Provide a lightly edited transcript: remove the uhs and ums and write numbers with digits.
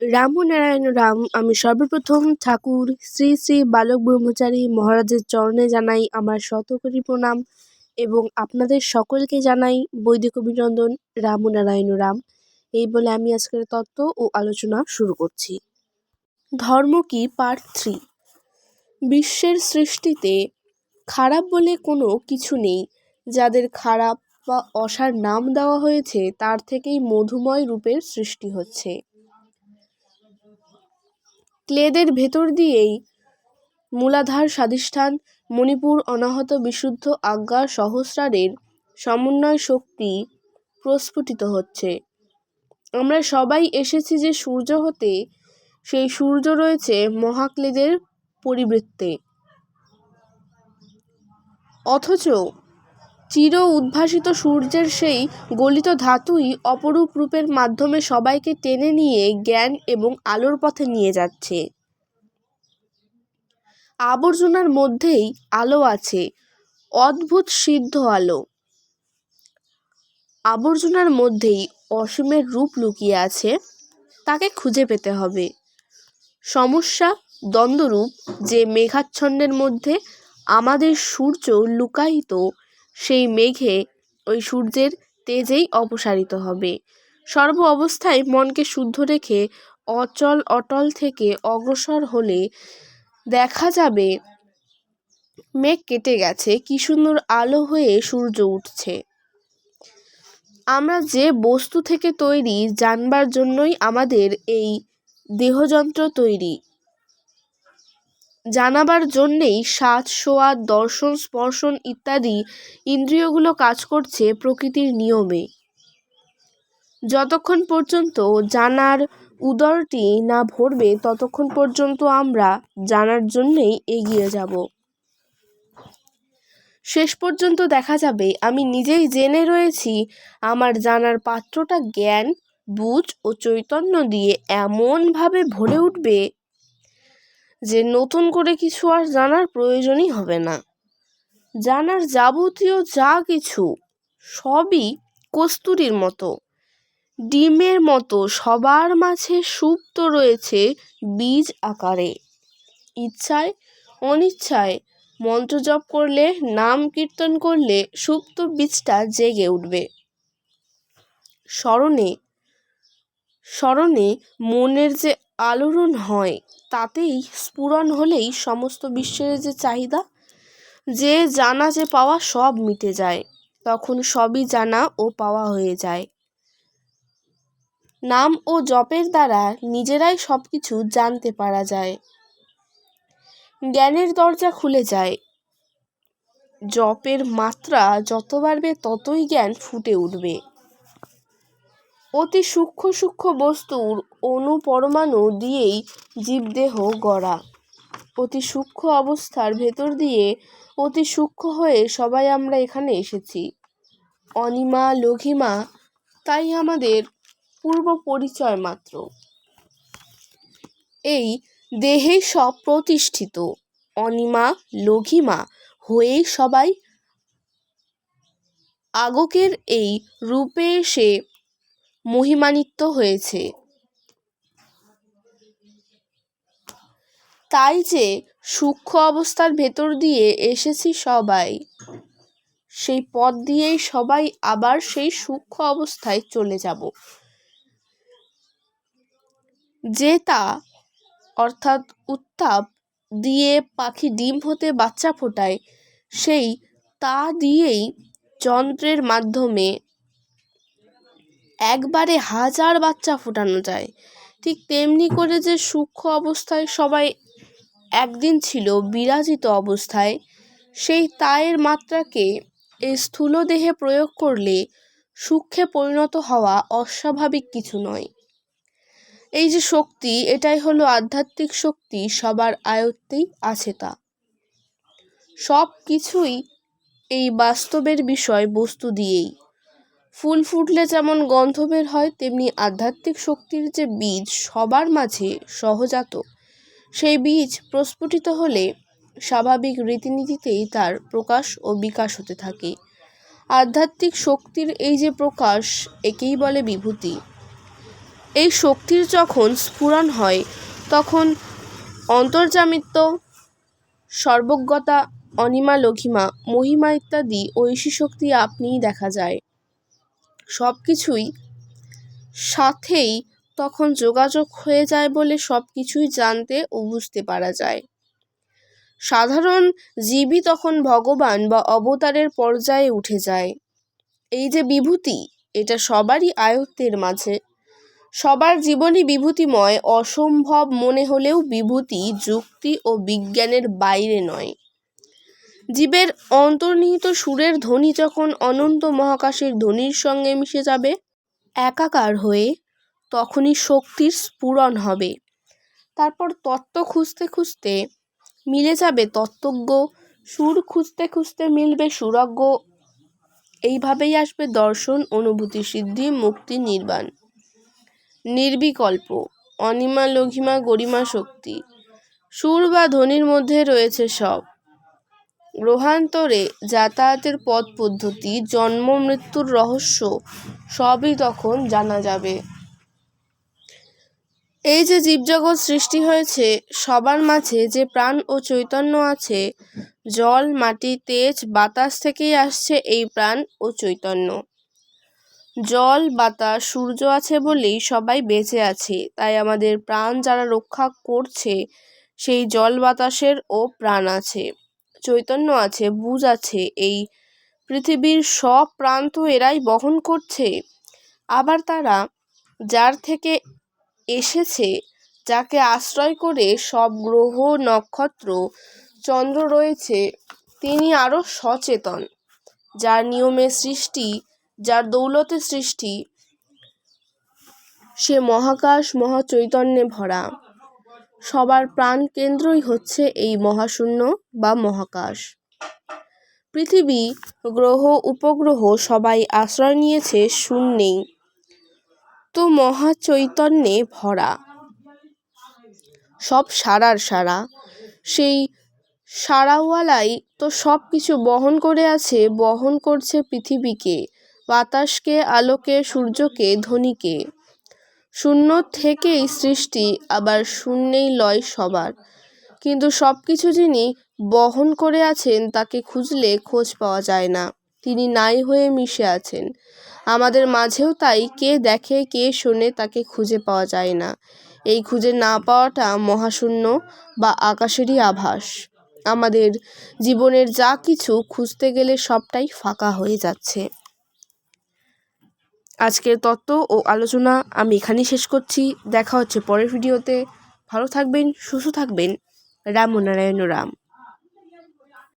রামনারায়ণ রাম। আমি সর্বপ্রথম ঠাকুর শ্রী শ্রী বালক ব্রহ্মচারী মহারাজের চরণে জানাই আমার শতকোটি প্রণাম এবং আপনাদের সকলকে জানাই বৈদিক অভিনন্দন। রামনারায়ণ রাম। এই বলে আমি আজকের তত্ত্ব ও আলোচনা শুরু করছি। ধর্ম কি পার্ট 3। বিশ্বের সৃষ্টিতে খারাপ বলে কোনো কিছু নেই। যাদের খারাপ বা অসার নাম দেওয়া হয়েছে তার থেকেই মধুময় রূপের সৃষ্টি হচ্ছে। ক্লেদের ভেতর দিয়েই মূলাধার স্বাধিষ্ঠান মণিপুর অনাহত বিশুদ্ধ আজ্ঞা সহস্রারের সমন্বয় শক্তি প্রস্ফুটিত হচ্ছে। আমরা সবাই এসেছি যে সূর্য হতে, সেই সূর্য রয়েছে মহাক্লেদের পরিবৃত্তে। অথচ চির উদ্ভাসিত সূর্যের সেই গলিত ধাতুই অপরূপ রূপের মাধ্যমে সবাইকে টেনে নিয়ে জ্ঞান এবং আলোর পথে নিয়ে যাচ্ছে। আবর্জনার মধ্যেই আলো আছে, অদ্ভুত সিদ্ধ আলো। আবর্জনার মধ্যেই অসীমের রূপ লুকিয়ে আছে, তাকে খুঁজে পেতে হবে। সমস্যা দ্বন্দ্বরূপ যে মেঘাচ্ছন্নের মধ্যে আমাদের সূর্য লুকায়িত, সেই মেঘে ওই সূর্যের তেজেই অপসারিত হবে। সর্ব অবস্থায় মনকে শুদ্ধ রেখে অচল অটল থেকে অগ্রসর হলে দেখা যাবে মেঘ কেটে গেছে, কি সুন্দর আলো হয়ে সূর্য উঠছে। আমরা যে বস্তু থেকে তৈরি জানবার জন্যই আমাদের এই দেহযন্ত্র তৈরি। জানাবার জন্যেই স্বাদ সোয়াদ দর্শন স্পর্শন ইত্যাদি ইন্দ্রিয়গুলো কাজ করছে প্রকৃতির নিয়মে। যতক্ষণ পর্যন্ত জানার উদরটি না ভরবে ততক্ষণ পর্যন্ত আমরা জানার জন্যেই এগিয়ে যাব। শেষ পর্যন্ত দেখা যাবে আমি নিজেই জেনে রয়েছি, আমার জানার পাত্রটা জ্ঞান বুঝ ও চৈতন্য দিয়ে এমনভাবে ভরে উঠবে যে নতুন করে কিছু আর জানার প্রয়োজনই হবে না। জানার যাবতীয় যা কিছু সবই কস্তুরীর মতো, ডিমের মতো সবার মাঝে সুপ্ত রয়েছে বীজ আকারে। ইচ্ছায় অনিচ্ছায় মন্ত্র জপ করলে, নাম কীর্তন করলে সুপ্ত বীজটা জেগে উঠবে। স্মরণে স্মরণে মনের যে আলোড়ন হয়, তাতেই স্ফুরণ হলেই সমস্ত বিশ্বের যে চাহিদা, যে জানা যে পাওয়া সব মিটে যায়। তখন সবই জানা ও পাওয়া হয়ে যায়। নাম ও জপের দ্বারা নিজেরাই সব কিছু জানতে পারা যায়। জ্ঞানের দরজা খুলে যায়। জপের মাত্রা যত বাড়বে ততই জ্ঞান ফুটে উঠবে। অতি সূক্ষ্ম সূক্ষ্ম বস্তুর অণু পরমাণু দিয়েই জীবদেহ গড়া। অতি সূক্ষ্ম অবস্থার ভেতর দিয়ে অতি সূক্ষ্ম হয়ে সবাই আমরা এখানে এসেছি। অনিমা লঘিমা তাই আমাদের পূর্ব পরিচয় মাত্র। এই দেহেই সব প্রতিষ্ঠিত। অনিমা লঘিমা হয়েই সবাই আগকের এই রূপে এসে মহিমান্বিত হয়েছে। তাই যে সূক্ষ্ম অবস্থার ভেতর দিয়ে এসেছি সবাই, সেই পথ দিয়েই সবাই আবার সেই সূক্ষ্ম অবস্থায় চলে যাব। যে তা অর্থাৎ উত্তাপ দিয়ে পাখি ডিম হতে বাচ্চা ফোটায়, সেই তা দিয়েই যন্ত্রের মাধ্যমে একবারে 1000 বাচ্চা ফোটানো যায়। ঠিক তেমনি করে যে সূক্ষ্ম অবস্থায় সবাই একদিন ছিল বিরাজিত অবস্থায়, সেই তায়ের মাত্রাকে এই স্থূল দেহে প্রয়োগ করলে সূক্ষ্মে পরিণত হওয়া অস্বাভাবিক কিছু নয়। এই যে শক্তি, এটাই হলো আধ্যাত্মিক শক্তি, সবার আয়ত্তেই আছে তা। সব কিছুই এই বাস্তবের বিষয় বস্তু দিয়েই। ফুল ফুটলে যেমন গন্ধ বের হয়, তেমনি আধ্যাত্মিক শক্তির যে বীজ সবার মাঝে সহজাত, সেই বীজ প্রস্ফুটিত হলে স্বাভাবিক রীতিনীতিতেই তার প্রকাশ ও বিকাশ হতে থাকে। আধ্যাত্মিক শক্তির এই যে প্রকাশ, একেই বলে বিভূতি। এই শক্তির যখন স্ফুরণ হয় তখন অন্তর্যামিত্ব, সর্বজ্ঞতা, অনিমা লঘিমা, মহিমা ইত্যাদি ঐশী শক্তি আপনিই দেখা যায়। সব কিছুই সাথেই তখন যোগাযোগ হয়ে যায় বলে সব কিছুই জানতে ও বুঝতে পারা যায়। সাধারণ জীবই তখন ভগবান বা অবতারের পর্যায়ে উঠে যায়। এই যে বিভূতি, এটা সবারই আয়ত্তের মাঝে। সবার জীবনই বিভূতিময়। অসম্ভব মনে হলেও বিভূতি যুক্তি ও বিজ্ঞানের বাইরে নয়। জীবের অন্তর্নিহিত সুরের ধ্বনি যখন অনন্ত মহাকাশের ধ্বনির সঙ্গে মিশে যাবে একাকার হয়ে, তখনই শক্তির স্ফুরণ হবে। তারপর তত্ত্ব খুঁজতে খুঁজতে মিলে যাবে তত্ত্বজ্ঞ, সুর খুঁজতে খুঁজতে মিলবে সুরজ্ঞ। এইভাবেই আসবে দর্শন, অনুভূতি, সিদ্ধি, মুক্তি, নির্বাণ। নির্বিকল্প অনিমা লঘিমা গরিমা শক্তি। সুর বা ধ্বনির মধ্যে রয়েছে সব। গ্রহান্তরে যাতায়াতের পথ পদ্ধতি, জন্ম মৃত্যুর রহস্য সবই তখন জানা যাবে। এই যে জীবজগৎ সৃষ্টি হয়েছে, সবার মাঝে যে প্রাণ ও চৈতন্য আছে, জল, মাটি, তেজ, বাতাস থেকেই আসছে এই প্রাণ ও চৈতন্য। জল, বাতাস, সূর্য আছে বলেই সবাই বেঁচে আছে। তাই আমাদের প্রাণ যারা রক্ষা করছে, সেই জল বাতাসের ও প্রাণ আছে, চৈতন্য আছে, বুঝ আছে। এই পৃথিবীর সব প্রান্ত এরাই বহন করছে। আবার তারা যার থেকে এসেছে, যাকে আশ্রয় করে সব গ্রহ, নক্ষত্র, চন্দ্র রয়েছে, তিনি আরও সচেতন। যার নিয়মে সৃষ্টি, যার দৌলতে সৃষ্টি, সে মহাকাশ মহাচৈতন্যে ভরা। সবার প্রাণ কেন্দ্রই হচ্ছে এই মহাশূন্য বা মহাকাশ। পৃথিবী, গ্রহ, উপগ্রহ সবাই আশ্রয় নিয়েছে শূন্যেই, তো মহাচৈতন্যে ভরা। সব সারার সারা, সেই সারাওয়ালাই তো সব কিছু বহন করে আছে, বহন করছে পৃথিবীকে, বাতাসকে, আলোকে, সূর্যকে, ধ্বনিকে। শূন্য থেকেই সৃষ্টি, আবার শূন্যেই লয় সবার। কিন্তু সব কিছু যিনি বহন করে আছেন, তাকে খুঁজলে খোঁজ পাওয়া যায় না। তিনি নাই হয়ে মিশে আছেন আমাদের মাঝেও। তাই কে দেখে, কে শোনে, তাকে খুঁজে পাওয়া যায় না। এই খুঁজে না পাওয়াটা মহাশূন্য বা আকাশেরই আভাস। আমাদের জীবনের যা কিছু খুঁজতে গেলে সবটাই ফাঁকা হয়ে যাচ্ছে। আজকের তত্ত্ব ও আলোচনা আমি এখানেই শেষ করছি। দেখা হচ্ছে পরের ভিডিওতে। ভালো থাকবেন, সুস্থ থাকবেন। রাম নারায়ণ রাম।